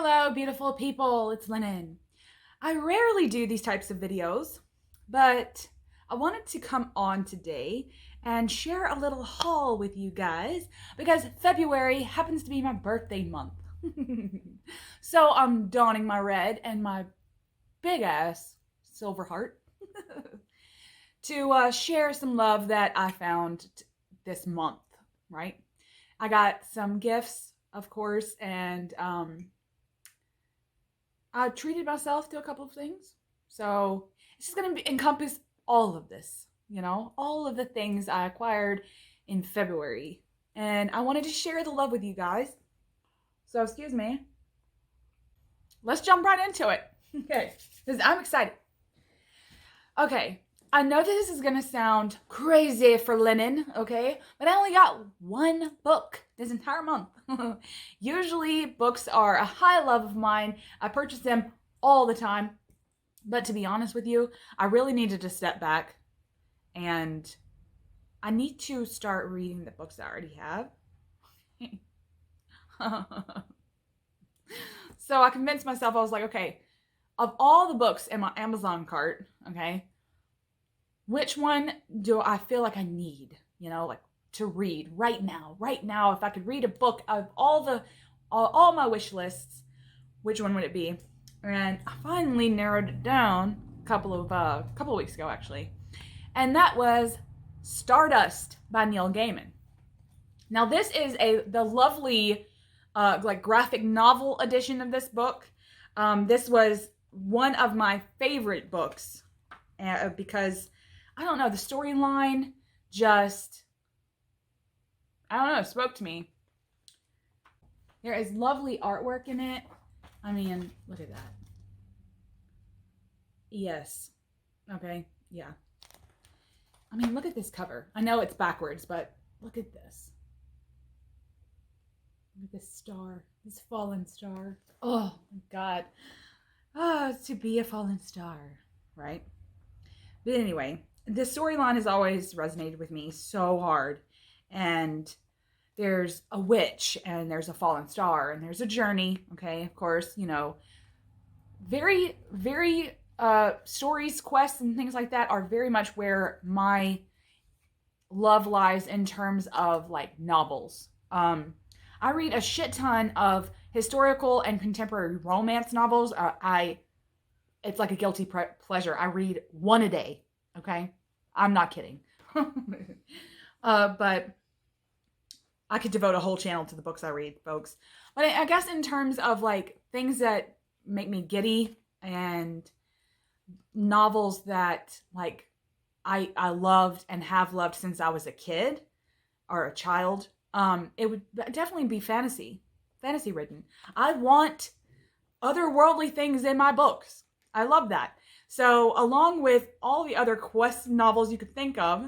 Hello, beautiful people. It's Lennon. I rarely do these types of videos, but I wanted to come on today and share a little haul with you guys because February happens to be my birthday month. So I'm donning my red and my big ass silver heart to share some love that I found this month, right? I got some gifts, of course, and I treated myself to a couple of things. So it's just going to encompass all of this, all of the things I acquired in February. And I wanted to share the love with you guys. So, excuse me. Let's jump right into it. Okay, because I'm excited. Okay, I know this is going to sound crazy for Lennon, okay? But I only got one book this entire month. Usually books are a high love of mine. I purchase them all the time. But to be honest with you, I really needed to step back and I need to start reading the books I already have. So I convinced myself, I was like, okay, of all the books in my Amazon cart, okay, which one do I feel like I need, like to read right now? Right now, if I could read a book of all my wish lists, which one would it be? And I finally narrowed it down a couple of weeks ago, actually, and that was Stardust by Neil Gaiman. Now, this is the lovely, graphic novel edition of this book. This was one of my favorite books because I don't know, the storyline just, I don't know, spoke to me. There is lovely artwork in it. I mean, look at that. Yes. Okay. Yeah. I mean, look at this cover. I know it's backwards, but look at this. Look at this star. This fallen star. Oh, my God. Oh, to be a fallen star, right? But anyway, the storyline has always resonated with me so hard. And there's a witch, and there's a fallen star, and there's a journey, okay? Of course, very, very stories, quests, and things like that are very much where my love lies in terms of, like, novels. I read a shit ton of historical and contemporary romance novels. It's like a guilty pleasure. I read one a day, okay? I'm not kidding. But I could devote a whole channel to the books I read, folks. But I guess in terms of like things that make me giddy and novels that like I loved and have loved since I was a kid or a child, it would definitely be fantasy written. I want otherworldly things in my books. I love that. So along with all the other quest novels you could think of,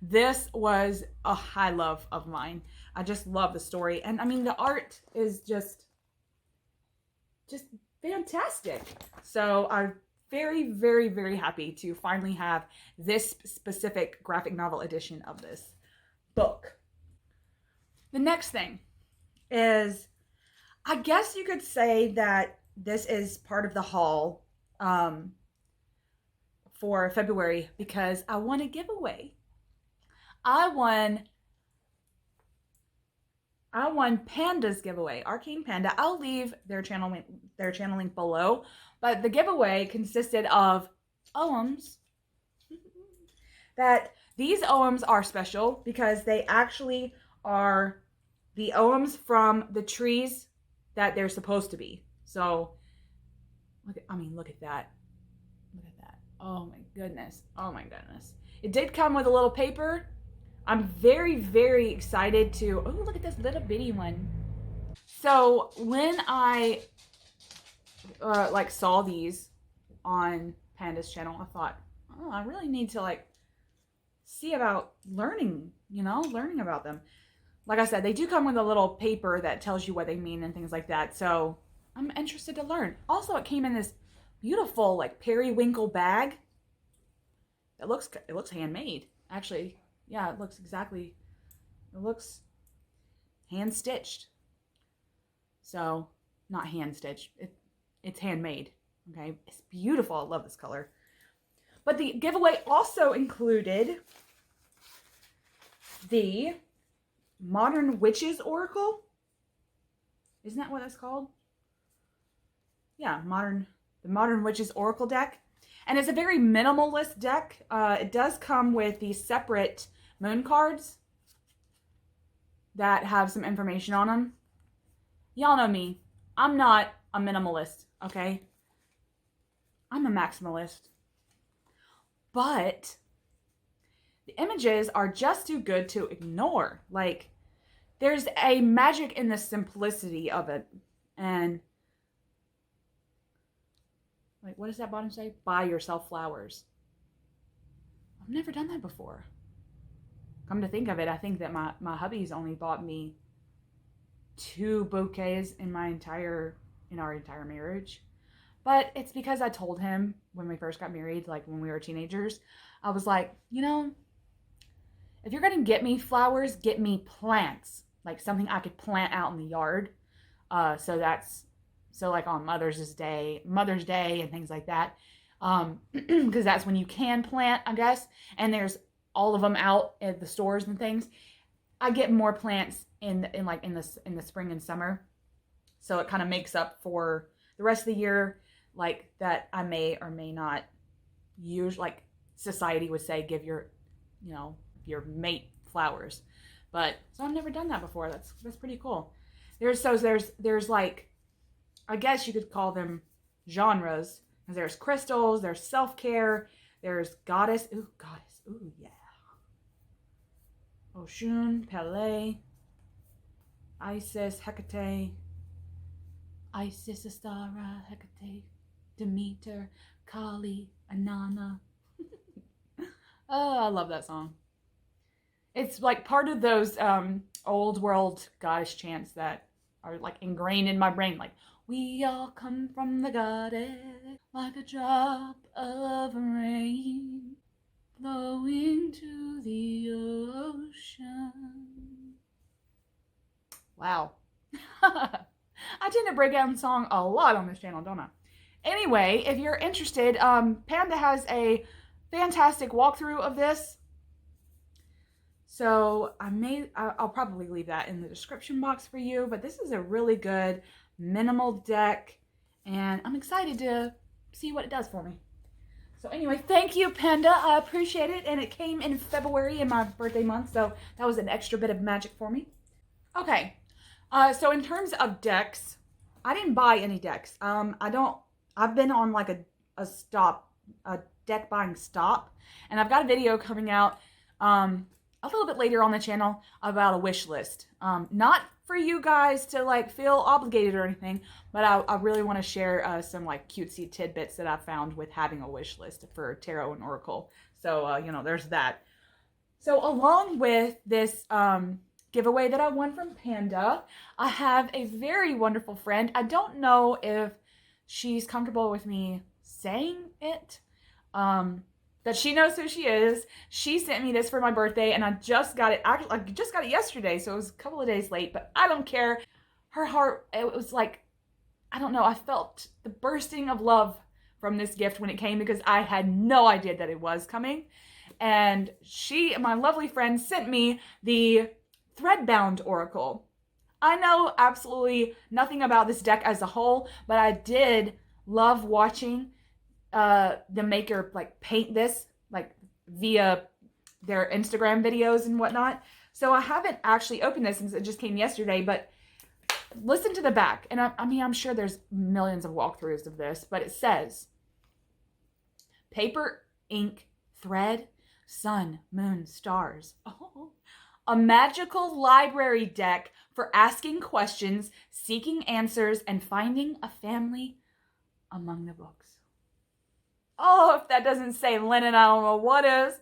this was a high love of mine. I just love the story. And I mean, the art is just fantastic. So I'm very, very, very happy to finally have this specific graphic novel edition of this book. The next thing is, I guess you could say that this is part of the haul for February because I won a giveaway. I won Panda's giveaway, Arcane Panda. I'll leave their channel link below, but the giveaway consisted of oghams. That these oghams are special because they actually are the oghams from the trees that they're supposed to be. So, look at that. Look at that. Oh my goodness. It did come with a little paper. I'm very, very excited to, oh, look at this little bitty one. So when I saw these on Panda's channel, I thought, oh, I really need to see about learning about them. Like I said, they do come with a little paper that tells you what they mean and things like that. So I'm interested to learn. Also, it came in this beautiful periwinkle bag. It looks handmade. Actually, yeah, it looks hand stitched. So not hand stitched. It's handmade. Okay, it's beautiful. I love this color. But the giveaway also included the Modern Witches Oracle. Isn't that what that's called? Yeah, the Modern Witches Oracle deck. And it's a very minimalist deck. It does come with these separate moon cards that have some information on them. Y'all know me. I'm not a minimalist, okay? I'm a maximalist. But the images are just too good to ignore. Like, there's a magic in the simplicity of it. And, like, what does that bottom say? Buy yourself flowers. I've never done that before. Come to think of it, I think that my hubby's only bought me 2 bouquets in our entire marriage. But it's because I told him when we first got married, like when we were teenagers, I was like, you know, if you're going to get me flowers, get me plants. Like something I could plant out in the yard. So like on Mother's Day and things like that. Because that's when you can plant, I guess. And there's all of them out at the stores and things. I get more plants in the spring and summer. So it kind of makes up for the rest of the year, like that I may or may not use, like society would say, give your mate flowers. But so I've never done that before. That's pretty cool. There's like, I guess you could call them genres. There's crystals, there's self-care, there's goddess. Ooh, goddess. Ooh, yeah. Oshun, Pele, Isis, Hecate, Isis, Astara, Hecate, Demeter, Kali, Inanna. Oh, I love that song. It's like part of those old world goddess chants that are like ingrained in my brain. Like, we all come from the goddess, like a drop of rain flowing to the ocean. Wow. I tend to break down song a lot on this channel, don't I? Anyway, if you're interested, Panda has a fantastic walkthrough of this. So I'll probably leave that in the description box for you, but this is a really good minimal deck, and I'm excited to see what it does for me. So anyway, thank you, Panda. I appreciate it, and it came in February in my birthday month, so that was an extra bit of magic for me. Okay, so in terms of decks, I didn't buy any decks. I've been on like a deck buying stop, and I've got a video coming out a little bit later on the channel about a wish list. Not for you guys to like feel obligated or anything, but I really want to share some like cutesy tidbits that I found with having a wish list for tarot and oracle. So there's that. So along with this giveaway that I won from Panda, I have a very wonderful friend. I don't know if she's comfortable with me saying it, that she knows who she is. She sent me this for my birthday, and I just got it. I just got it yesterday, so it was a couple of days late, but I don't care. Her heart, it was like, I don't know, I felt the bursting of love from this gift when it came, because I had no idea that it was coming. And she, my lovely friend, sent me the Threadbound Oracle. I know absolutely nothing about this deck as a whole, but I did love watching the maker like paint this like via their Instagram videos and whatnot. So I haven't actually opened this since it just came yesterday, but listen to the back. And I'm sure there's millions of walkthroughs of this, but it says paper, ink, thread, sun, moon, stars. Oh, a magical library deck for asking questions, seeking answers, and finding a family among the books. Oh, if that doesn't say Lennon, I don't know what is.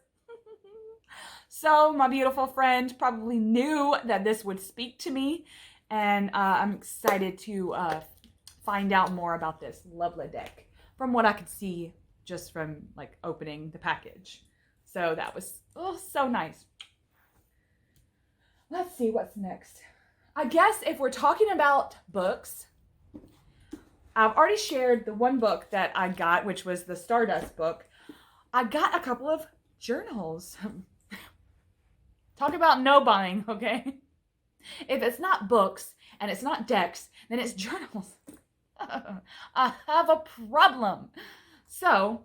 So my beautiful friend probably knew that this would speak to me, and I'm excited to find out more about this lovely deck from what I could see just from like opening the package. So that was so nice. Let's see what's next. I guess if we're talking about books, I've already shared the one book that I got, which was the Stardust book. I got a couple of journals. Talk about no buying, okay? If it's not books and it's not decks, then it's journals. I have a problem. So,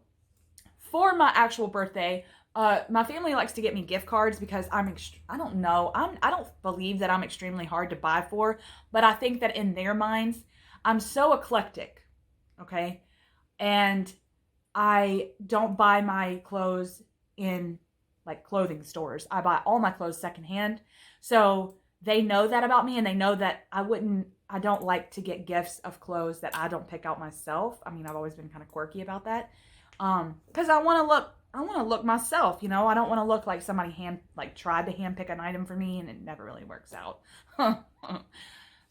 for my actual birthday, my family likes to get me gift cards because I don't know. I don't believe that I'm extremely hard to buy for, but I think that in their minds, I'm so eclectic, okay? And I don't buy my clothes in like clothing stores. I buy all my clothes secondhand. So they know that about me, and they know that I don't like to get gifts of clothes that I don't pick out myself. I mean, I've always been kind of quirky about that. Cause I want to look myself, you know. I don't want to look like somebody tried to hand pick an item for me and it never really works out.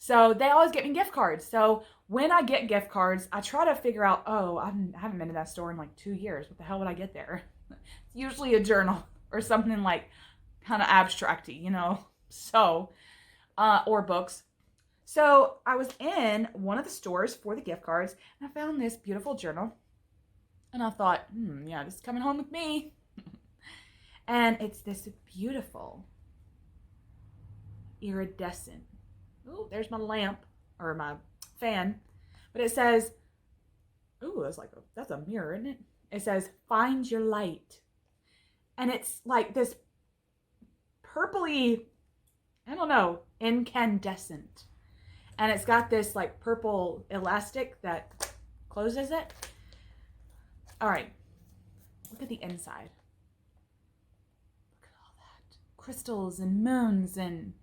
So they always get me gift cards. So when I get gift cards, I try to figure out, I haven't been to that store in like 2 years. What the hell would I get there? It's usually a journal or something like kind of abstracty, you know? So, or books. So I was in one of the stores for the gift cards and I found this beautiful journal. And I thought, yeah, this is coming home with me. And it's this beautiful iridescent. Oh, there's my lamp or my fan. But it says, that's a mirror, isn't it? It says, find your light. And it's like this purpley, I don't know, incandescent. And it's got this like purple elastic that closes it. All right, look at the inside. Look at all that. Crystals and moons and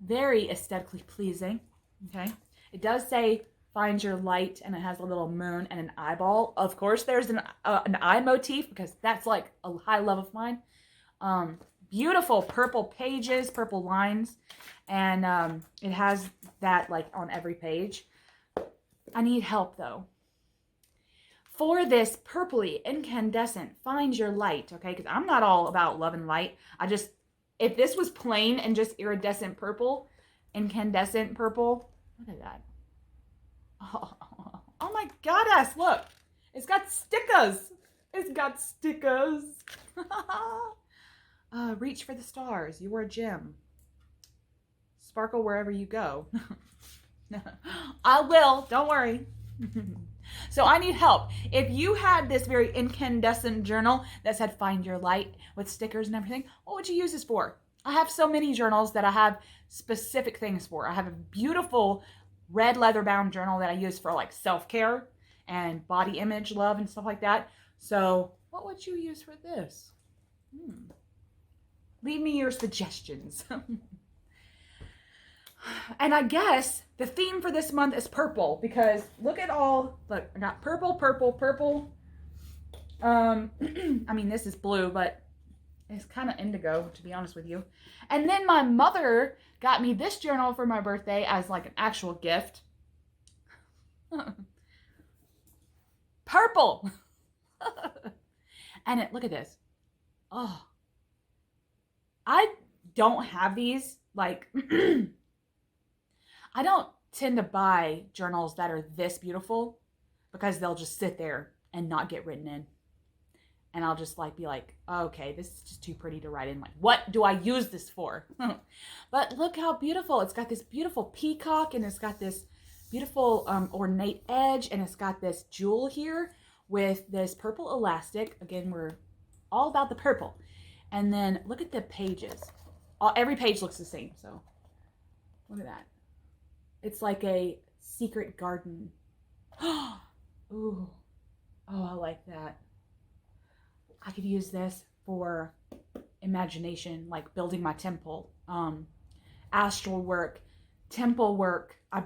very aesthetically pleasing, okay? It does say, find your light, and it has a little moon and an eyeball. Of course, there's an eye motif because that's like a high love of mine. Beautiful purple pages, purple lines, and it has that like on every page. I need help though. For this purpley incandescent, find your light, okay? Because I'm not all about love and light. If this was plain and just iridescent purple, incandescent purple, look at that. Oh my goddess, look. It's got stickers. It's got stickers. Reach for the stars. You are a gem. Sparkle wherever you go. I will. Don't worry. So I need help. If you had this very incandescent journal that said find your light with stickers and everything, what would you use this for? I have so many journals that I have specific things for. I have a beautiful red leather bound journal that I use for like self-care and body image love and stuff like that. So what would you use for this? Leave me your suggestions. And I guess the theme for this month is purple because look, I got purple, purple, purple. I mean, this is blue, but it's kind of indigo, to be honest with you. And then my mother got me this journal for my birthday as like an actual gift. Purple. And look at this. Oh, I don't have these like I don't tend to buy journals that are this beautiful because they'll just sit there and not get written in. And I'll just be like, oh, okay, this is just too pretty to write in. Like, what do I use this for? But look how beautiful. It's got this beautiful peacock and it's got this beautiful ornate edge and it's got this jewel here with this purple elastic. Again, we're all about the purple. And then look at the pages. Every page looks the same. So look at that. It's like a secret garden. Ooh. Oh, I like that. I could use this for imagination, like building my temple, astral work, temple work. I'm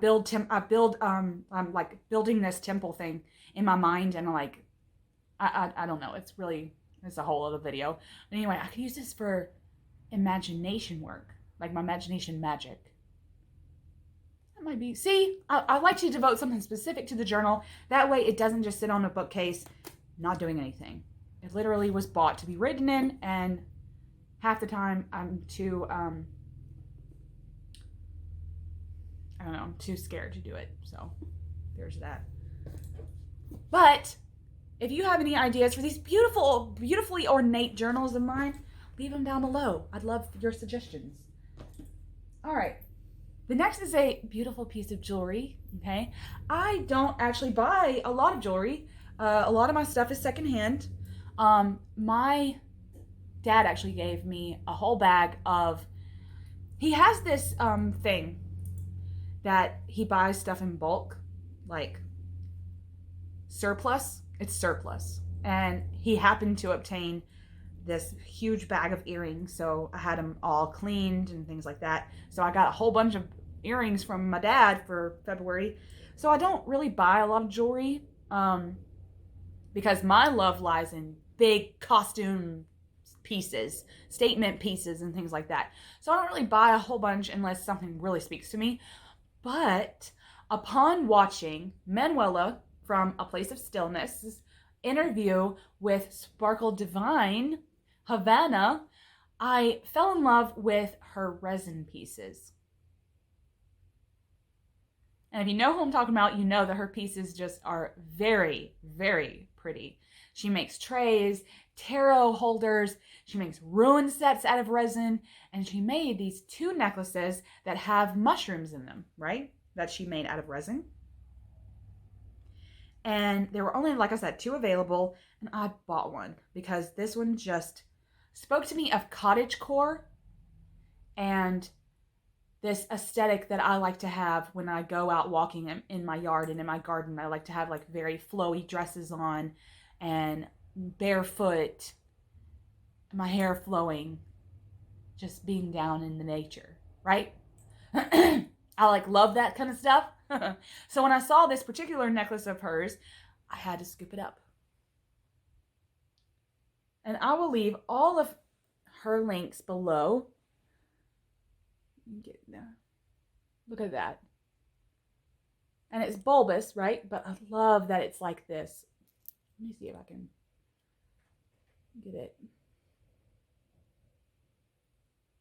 like building this temple thing in my mind, and I don't know. It's a whole other video. But anyway, I could use this for imagination work, like my imagination magic. That might be. See, I like to devote something specific to the journal. That way, it doesn't just sit on a bookcase, not doing anything. It literally was bought to be written in, and half the time I'm too, I don't know, I'm too scared to do it. So there's that. But if you have any ideas for these beautiful, beautifully ornate journals of mine, leave them down below. I'd love your suggestions. All right. The next is a beautiful piece of jewelry, okay? I don't actually buy a lot of jewelry. A lot of my stuff is secondhand. My dad actually gave me a whole bag of, he has this thing that he buys stuff in bulk, like surplus. It's surplus. And he happened to obtain this huge bag of earrings, so I had them all cleaned and things like that. So I got a whole bunch of earrings from my dad for February. So I don't really buy a lot of jewelry because my love lies in big costume pieces, statement pieces, and things like that. So I don't really buy a whole bunch unless something really speaks to me. But upon watching Manuela from A Place of Stillness interview with Sparkle Divine, Havana, I fell in love with her resin pieces. And if you know who I'm talking about, you know that her pieces just are very, very pretty. She makes trays, tarot holders, she makes ruin sets out of resin, and she made these 2 necklaces that have mushrooms in them, right? That she made out of resin. And there were only, like I said, 2 available, and I bought one because this one just spoke to me of cottagecore and this aesthetic that I like to have when I go out walking in my yard and in my garden. I like to have like very flowy dresses on and barefoot, my hair flowing, just being down in the nature, right? I like love that kind of stuff. So when I saw this particular necklace of hers, I had to scoop it up. And I will leave all of her links below. Look at that. And it's bulbous, right? But I love that it's like this. Let me see if I can get it.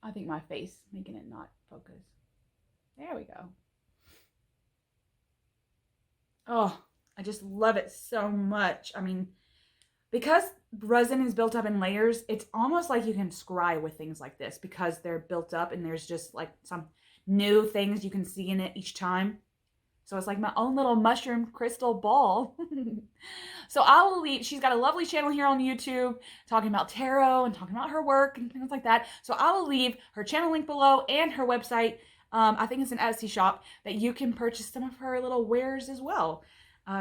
I think my face making it not focus. There we go. Oh, I just love it so much. I mean, because resin is built up in layers, it's almost like you can scry with things like this because they're built up and there's just like some new things you can see in it each time. So it's like my own little mushroom crystal ball. So I will leave, she's got a lovely channel here on YouTube talking about tarot and talking about her work and things like that. So I will leave her channel link below and her website. I think it's an Etsy shop that you can purchase some of her little wares as well.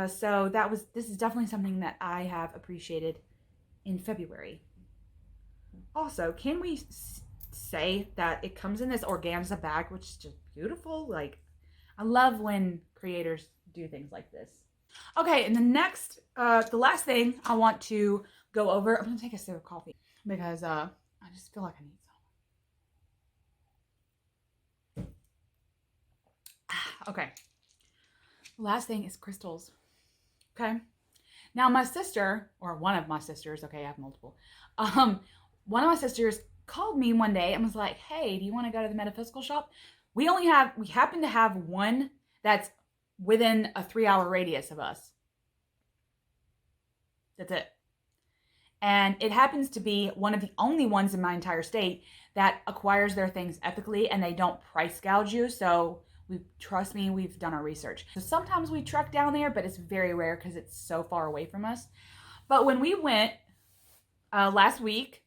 So this is definitely something that I have appreciated in February. Also, can we say that it comes in this organza bag, which is just beautiful? Like, I love when creators do things like this. Okay, and the last thing I want to go over, I'm gonna take a sip of coffee because I just feel like I need some. Okay. Last thing is crystals. Okay. Now my sister, or one of my sisters, okay, I have multiple. One of my sisters called me one day and was like, "Hey, do you want to go to the metaphysical shop? We happen to have one that's within a 3-hour radius of us. That's it. And it happens to be one of the only ones in my entire state that acquires their things ethically and they don't price gouge you. So trust me, we've done our research. So sometimes we trek down there, but it's very rare because it's so far away from us. But when we went last week,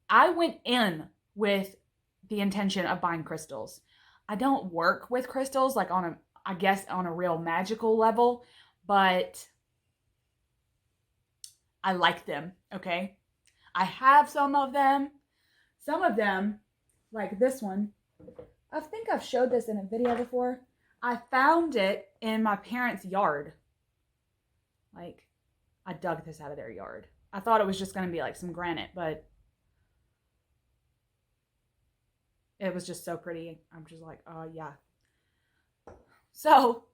I went in with the intention of buying crystals. I don't work with crystals like on a real magical level, but I like them, okay? I have some of them. Some of them, like this one, I think I've showed this in a video before. I found it in my parents' yard. Like, I dug this out of their yard. I thought it was just going to be like some granite, but it was just so pretty. I'm just like, oh yeah. So,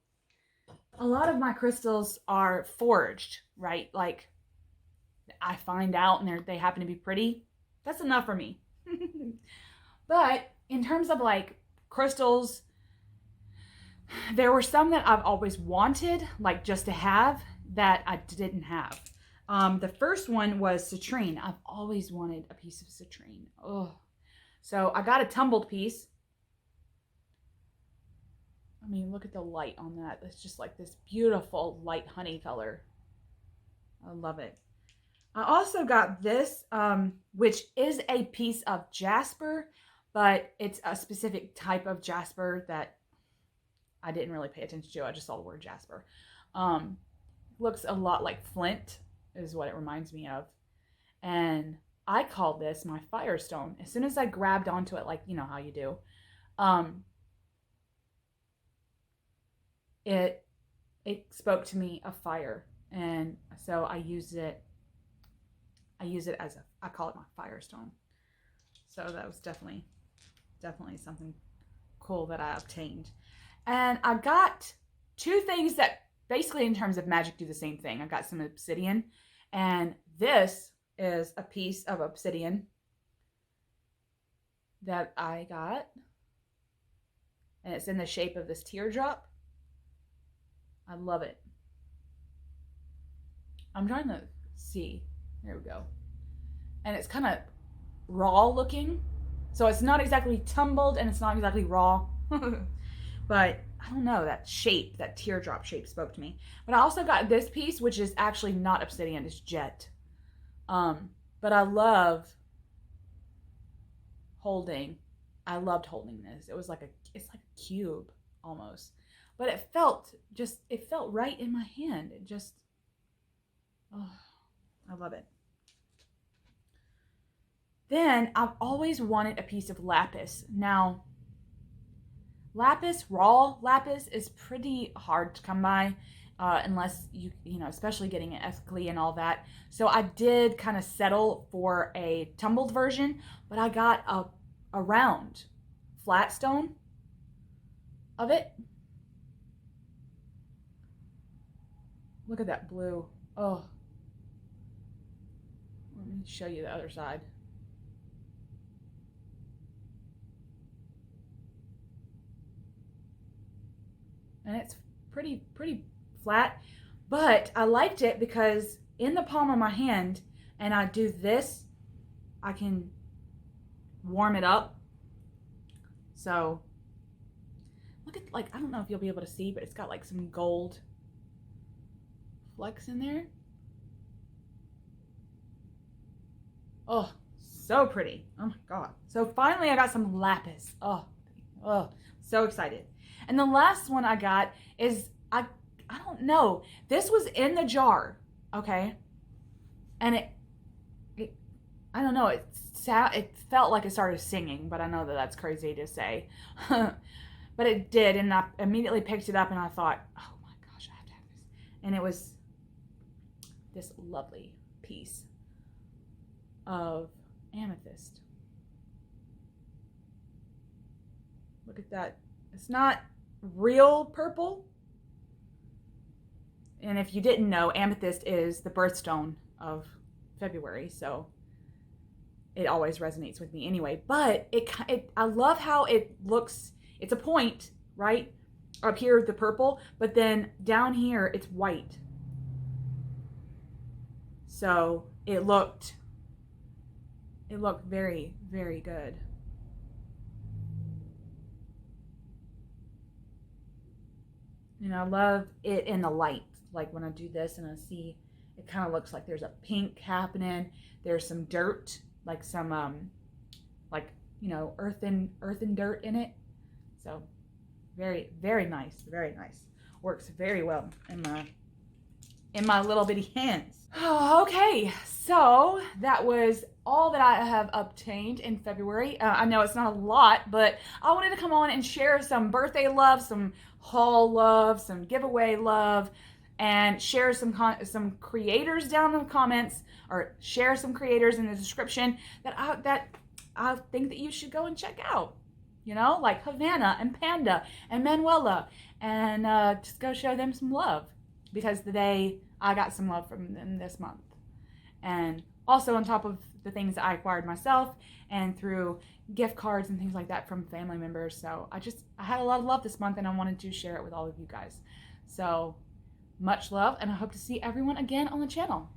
a lot of my crystals are forged, right? Like, I find out and they happen to be pretty. That's enough for me. But in terms of like crystals There were some that I've always wanted, like just to have, that I didn't have. The first one was citrine. I've always wanted a piece of citrine. Oh, so I got a tumbled piece. I mean, look at the light on that. It's just like this beautiful light honey color. I love it. I also got this, which is a piece of jasper, but it's a specific type of jasper that I didn't really pay attention to. I just saw the word jasper. Looks a lot like flint is what it reminds me of. And I called this my firestone. As soon as I grabbed onto it, like, you know how you do, it spoke to me of fire. And so I use it as I call it my firestone. So that was definitely something cool that I obtained. And I got two things that basically in terms of magic do the same thing. I got some obsidian, and this is a piece of obsidian that I got, and it's in the shape of this teardrop. I love it. I'm trying to see. There we go. And it's kind of raw looking. So it's not exactly tumbled and it's not exactly raw. But I don't know, that shape, that teardrop shape spoke to me. But I also got this piece, which is actually not obsidian, it's jet. But I loved holding this. It's like a cube almost. But it felt right in my hand. It just, oh, I love it. Then I've always wanted a piece of lapis. Now, raw lapis is pretty hard to come by unless you know, especially getting it ethically and all that. So I did kind of settle for a tumbled version, but I got a round flat stone of it. Look at that blue. Oh. Let me show you the other side. And it's pretty flat, but I liked it because in the palm of my hand, and I do this, I can warm it up. So look at, like, I don't know if you'll be able to see, but it's got like some gold flecks in there. Oh, so pretty. Oh my God. So finally I got some lapis. Oh, so excited. And the last one I got is, I don't know. This was in the jar, okay? And it I don't know, it felt like it started singing, but I know that that's crazy to say. But it did, and I immediately picked it up and I thought, oh my gosh, I have to have this. And it was this lovely piece of amethyst. Look at that. It's not real purple. And if you didn't know, amethyst is the birthstone of February, so it always resonates with me anyway. But I love how it looks. It's a point, right? Up here, the purple, but then down here, it's white. So it looked very, very good. And I love it in the light. Like when I do this and I see, it kind of looks like there's a pink happening. There's some dirt, like some, like, you know, earthen dirt in it. So very, very nice, very nice. Works very well in my little bitty hands. Oh, okay, so that was all that I have obtained in February. I know it's not a lot, but I wanted to come on and share some birthday love, some haul love, some giveaway love, and share some creators down in the comments, or share some creators in the description that I think that you should go and check out. You know, like Havana and Panda and Manuela, and just go show them some love, because I got some love from them this month. And Also on top of the things that I acquired myself and through gift cards and things like that from family members. So I had a lot of love this month and I wanted to share it with all of you guys. So much love, and I hope to see everyone again on the channel.